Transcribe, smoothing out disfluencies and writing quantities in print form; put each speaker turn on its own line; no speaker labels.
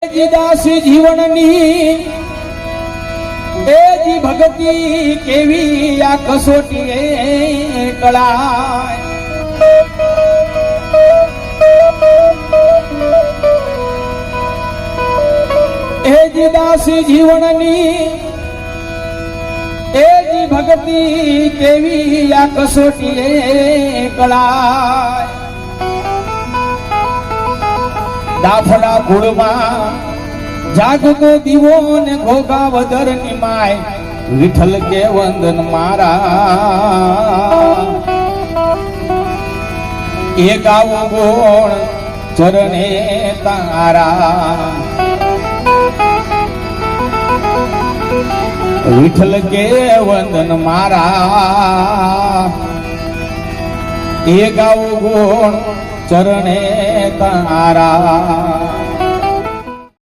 દાસી જીવનની એજી ભક્તિ કેવી આ કસોટી કળાય એજી દાસી જીવનની એજી ભક્તિ કેવી આ કસોટી કળાય દાફડા કુળમાં જાગતો દીવો ને ઘોઘા વદર ની માય વિઠ્ઠલ કે વંદન મારા એ ગાવું ગોળ ચરણે તારા વિઠ્ઠલ કે વંદન મારા એ ગાવું ગોળ ચરણે તારા